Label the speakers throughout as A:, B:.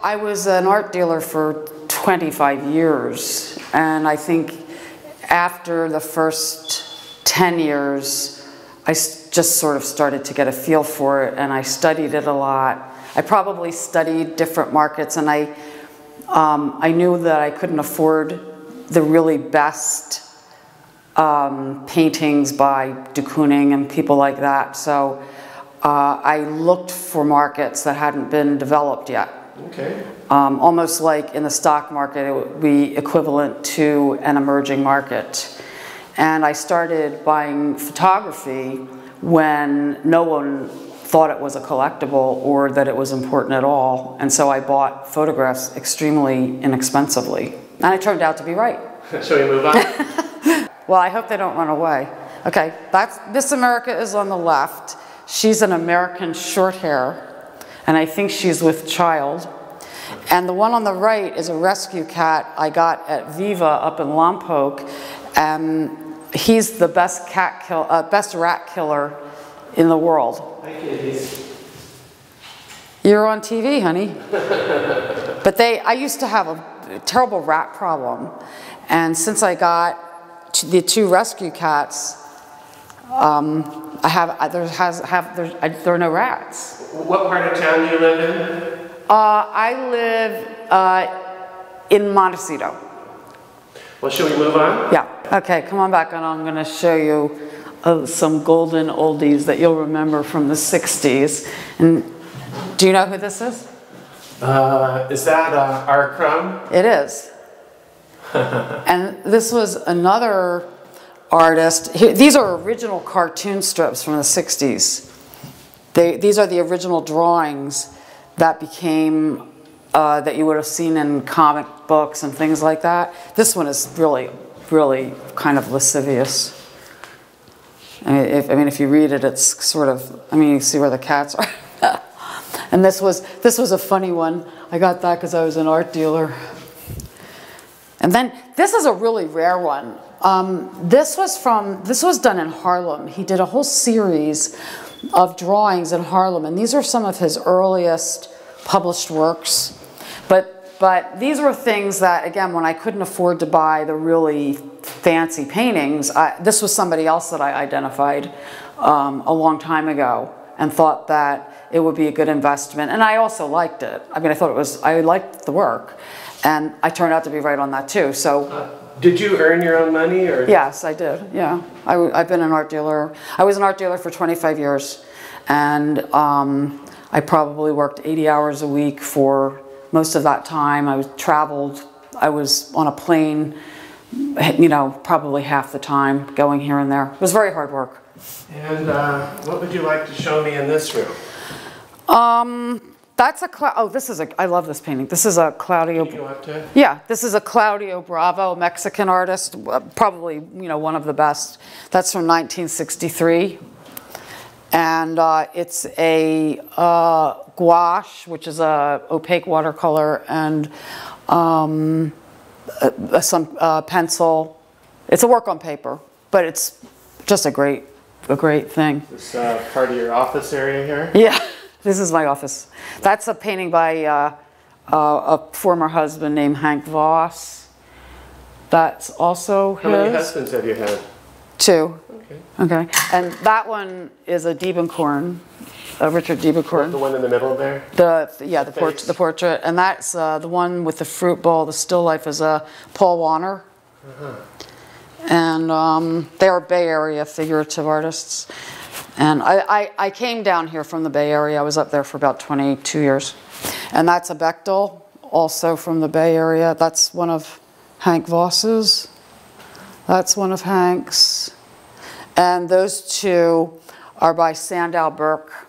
A: I was an art dealer for 25 years, and I think after the first 10 years, I just sort of started to get a feel for it, and I studied it a lot. I probably studied different markets, and I knew that I couldn't afford the really best paintings by de Kooning and people like that. So I looked for markets that hadn't been developed yet.
B: Okay.
A: Almost like in the stock market, it would be equivalent to an emerging market. And I started buying photography when no one thought it was a collectible or that it was important at all. And so I bought photographs extremely inexpensively. And it turned out to be right.
B: Shall we move on?
A: Well, I hope they don't run away. Okay, that's Miss America is on the left. She's an American short hair, and I think she's with child. And the one on the right is a rescue cat I got at Viva up in Lompoc. He's the best best rat killer in the world.
B: Hi, kitties.
A: You're on TV, honey. But I used to have a terrible rat problem, and since I got the 2 rescue cats, there are no rats.
B: What part of town do you live in?
A: I live in Montecito.
B: Well, should we move on?
A: Yeah. Okay, come on back, and I'm going to show you some golden oldies that you'll remember from the 60s. And do you know who this is?
B: Is that R. Crumb?
A: It is. And this was another artist. These are original cartoon strips from the 60s. These are the original drawings that became, that you would have seen in comic books and things like that. This one is really, really kind of lascivious. I mean, if you read it, it's sort of, I mean, you see where the cats are. And this was a funny one. I got that because I was an art dealer. And then this is a really rare one. This was done in Harlem. He did a whole series of drawings in Harlem, and these are some of his earliest published works. But these were things that, again, when I couldn't afford to buy the really fancy paintings, this was somebody else that I identified a long time ago and thought that it would be a good investment. And I also liked it. I mean, I liked the work. And I turned out to be right on that too. So,
B: did you earn your own money, or?
A: Yes, I did. Yeah, I've been an art dealer. I was an art dealer for 25 years, and I probably worked 80 hours a week for most of that time. I traveled. I was on a plane, you know, probably half the time, going here and there. It was very hard work.
B: And what would you like to show me in this room?
A: That's I love this painting. This is a Claudio.
B: Can you go up to it?
A: Yeah, this is a Claudio Bravo, Mexican artist, probably, you know, one of the best. That's from 1963. And it's a gouache, which is a opaque watercolor, and some pencil. It's a work on paper, but it's just a great thing.
B: This part of your office area here?
A: Yeah. This is my office. That's a painting by a former husband named Hank Voss. That's also his.
B: How many husbands have you had?
A: 2.
B: Okay.
A: Okay. And that one is a Diebenkorn, Richard Diebenkorn.
B: The one in the middle there?
A: The portrait. And that's the one with the fruit bowl. The still life is a Paul Warner. And they are Bay Area figurative artists. And I came down here from the Bay Area. I was up there for about 22 years. And that's a Bechtel, also from the Bay Area. That's one of Hank Voss's. That's one of Hank's. And those 2 are by Sandow Burke.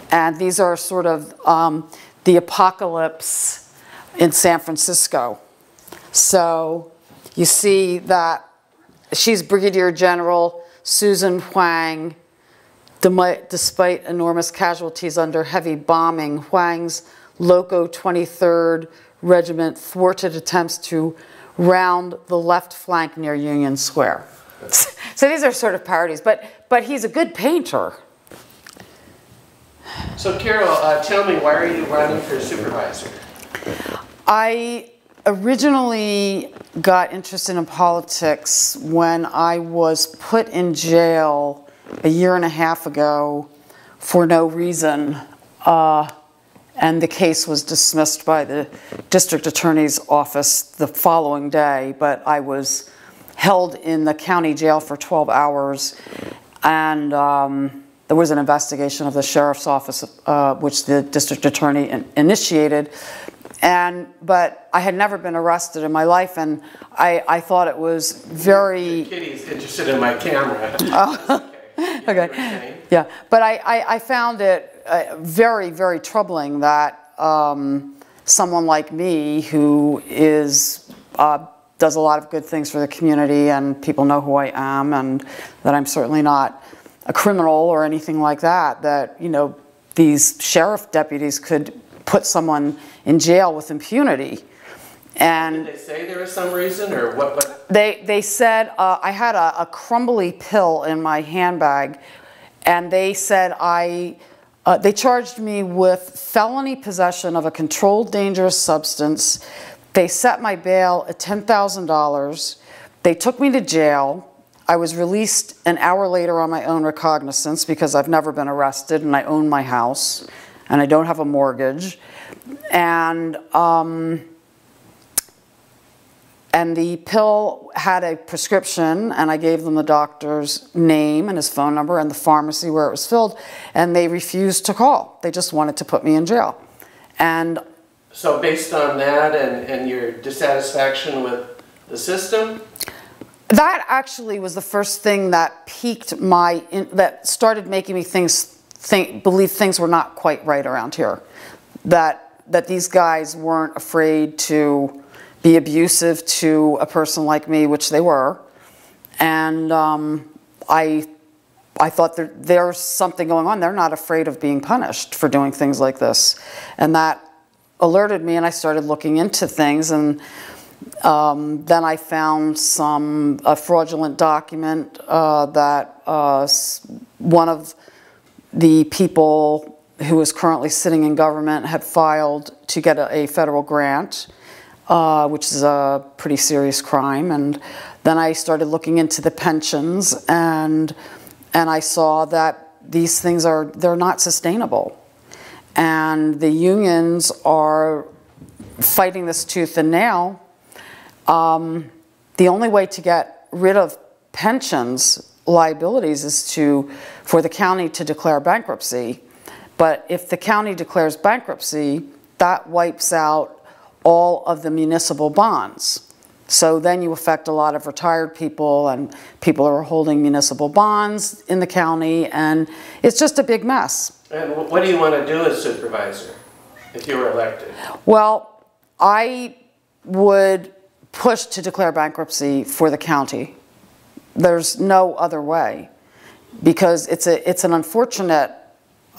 A: And these are sort of the apocalypse in San Francisco. So you see that she's Brigadier General Susan Huang. Despite enormous casualties under heavy bombing, Huang's Loco 23rd Regiment thwarted attempts to round the left flank near Union Square. So these are sort of parodies, but he's a good painter.
B: So Carole, tell me, why are you running for supervisor?
A: I originally got interested in politics when I was put in jail a year and a half ago for no reason. And the case was dismissed by the district attorney's office the following day, but I was held in the county jail for 12 hours, and there was an investigation of the sheriff's office, which the district attorney initiated, but I had never been arrested in my life, and I thought it was very...
B: Kitty's interested in my camera.
A: Oh. Okay. Yeah, but I found it very, very troubling that someone like me, who is does a lot of good things for the community, and people know who I am, and that I'm certainly not a criminal or anything like that, that, you know, these sheriff deputies could put someone in jail with impunity. And
B: did they say there was some reason, or what?
A: They said I had a crumbly pill in my handbag, and they said they charged me with felony possession of a controlled dangerous substance. They set my bail at $10,000. They took me to jail. I was released an hour later on my own recognizance because I've never been arrested, and I own my house, and I don't have a mortgage. And the pill had a prescription, and I gave them the doctor's name and his phone number and the pharmacy where it was filled, and they refused to call. They just wanted to put me in jail. And
B: so based on that and your dissatisfaction with the system?
A: That actually was the first thing that piqued that started making me believe things were not quite right around here. That these guys weren't afraid to be abusive to a person like me, which they were. And I thought there's something going on. They're not afraid of being punished for doing things like this. And that alerted me, and I started looking into things. And then I found a fraudulent document that one of the people who was currently sitting in government had filed to get a federal grant, which is a pretty serious crime. And then I started looking into the pensions, and I saw that these things they're not sustainable. And the unions are fighting this tooth and nail. The only way to get rid of pensions liabilities is for the county to declare bankruptcy. But if the county declares bankruptcy, that wipes out all of the municipal bonds. So then you affect a lot of retired people, and people are holding municipal bonds in the county, and it's just a big mess.
B: And what do you want to do as supervisor if you were elected?
A: Well, I would push to declare bankruptcy for the county. There's no other way, because it's an unfortunate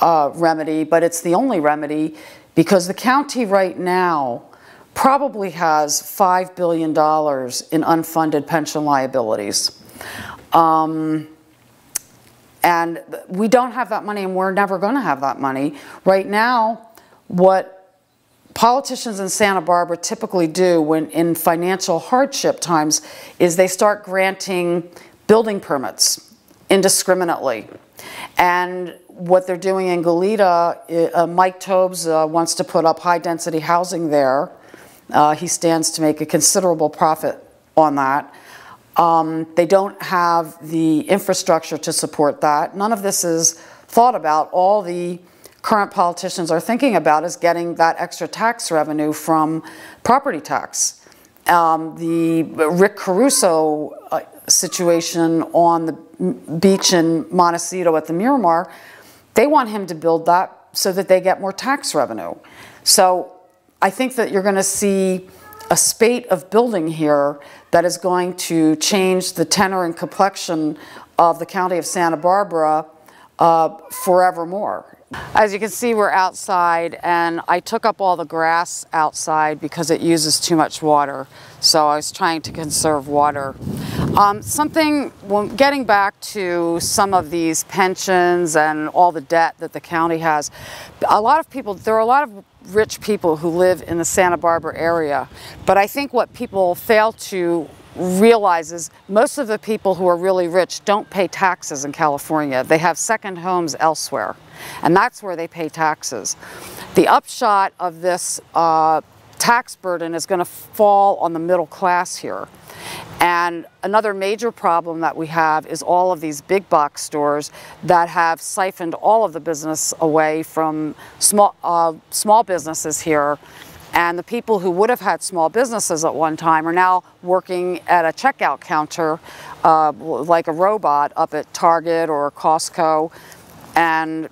A: remedy, but it's the only remedy, because the county right now probably has $5 billion in unfunded pension liabilities. And we don't have that money, and we're never going to have that money. Right now, what politicians in Santa Barbara typically do when in financial hardship times is they start granting building permits indiscriminately. And what they're doing in Goleta, Mike Tobes wants to put up high-density housing there. He stands to make a considerable profit on that. They don't have the infrastructure to support that. None of this is thought about. All the current politicians are thinking about is getting that extra tax revenue from property tax. The Rick Caruso situation on the beach in Montecito at the Miramar, they want him to build that so that they get more tax revenue. So I think that you're going to see a spate of building here that is going to change the tenor and complexion of the county of Santa Barbara forevermore. As you can see, we're outside, and I took up all the grass outside because it uses too much water. So I was trying to conserve water. Getting back to some of these pensions and all the debt that the county has, there are a lot of rich people who live in the Santa Barbara area. But I think what people fail to realize is most of the people who are really rich don't pay taxes in California. They have second homes elsewhere, and that's where they pay taxes. The upshot of this tax burden is going to fall on the middle class here. And another major problem that we have is all of these big box stores that have siphoned all of the business away from small businesses here. And the people who would have had small businesses at one time are now working at a checkout counter like a robot up at Target or Costco. And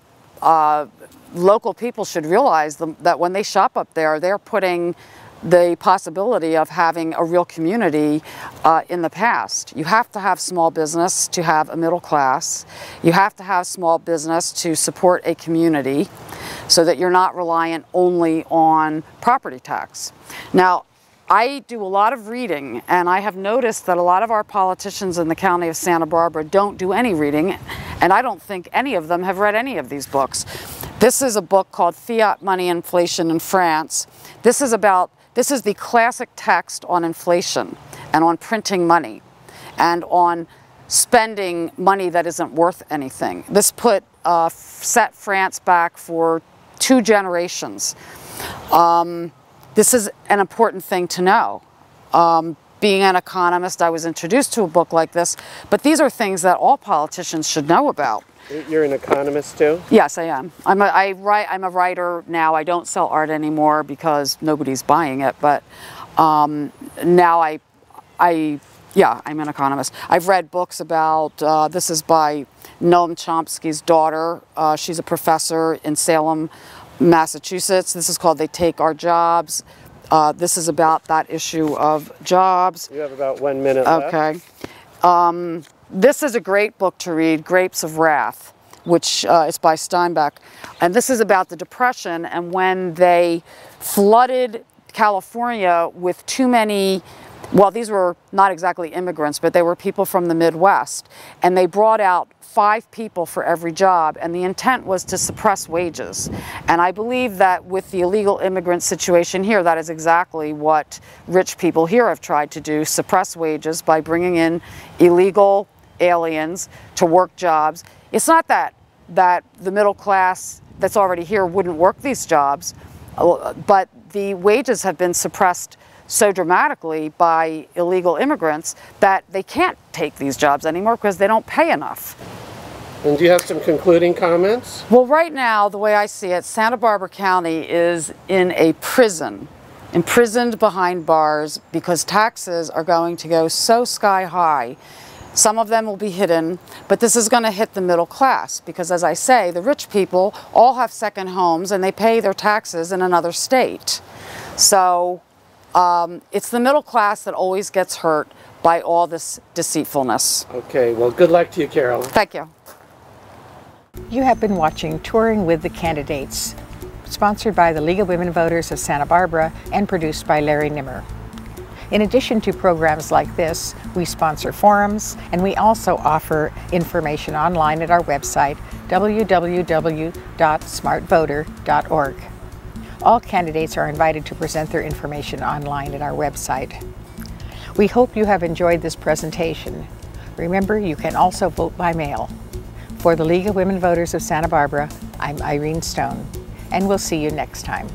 A: local people should realize that when they shop up there, they're putting the possibility of having a real community in the past. You have to have small business to have a middle class. You have to have small business to support a community so that you're not reliant only on property tax. Now, I do a lot of reading, and I have noticed that a lot of our politicians in the county of Santa Barbara don't do any reading, and I don't think any of them have read any of these books. This is a book called Fiat Money Inflation in France. This is the classic text on inflation and on printing money and on spending money that isn't worth anything. This set France back for 2 generations. This is an important thing to know. Being an economist, I was introduced to a book like this, but these are things that all politicians should know about.
B: You're an economist too?
A: Yes, I am. I'm a writer now. I don't sell art anymore because nobody's buying it, but now I'm an economist. I've read books about, this is by Noam Chomsky's daughter. She's a professor in Salem, Massachusetts. This is called They Take Our Jobs. This is about that issue of jobs.
B: You have about 1 minute left.
A: Okay. This is a great book to read, Grapes of Wrath, which is by Steinbeck. And this is about the Depression and when they flooded California with too many, well, these were not exactly immigrants, but they were people from the Midwest. And they brought out 5 people for every job, and the intent was to suppress wages. And I believe that with the illegal immigrant situation here, that is exactly what rich people here have tried to do, suppress wages by bringing in illegal aliens to work jobs. It's not that the middle class that's already here wouldn't work these jobs, but the wages have been suppressed so dramatically by illegal immigrants that they can't take these jobs anymore because they don't pay enough.
B: And do you have some concluding comments?
A: Well, right now, the way I see it, Santa Barbara County is in a prison, imprisoned behind bars because taxes are going to go so sky high. Some of them will be hidden, but this is going to hit the middle class because, as I say, the rich people all have second homes and they pay their taxes in another state. So it's the middle class that always gets hurt by all this deceitfulness.
B: Okay, well, good luck to you, Carole.
A: Thank you.
C: You have been watching Touring with the Candidates, sponsored by the League of Women Voters of Santa Barbara and produced by Larry Nimmer. In addition to programs like this, we sponsor forums and we also offer information online at our website, www.smartvoter.org. All candidates are invited to present their information online at our website. We hope you have enjoyed this presentation. Remember, you can also vote by mail. For the League of Women Voters of Santa Barbara, I'm Irene Stone, and we'll see you next time.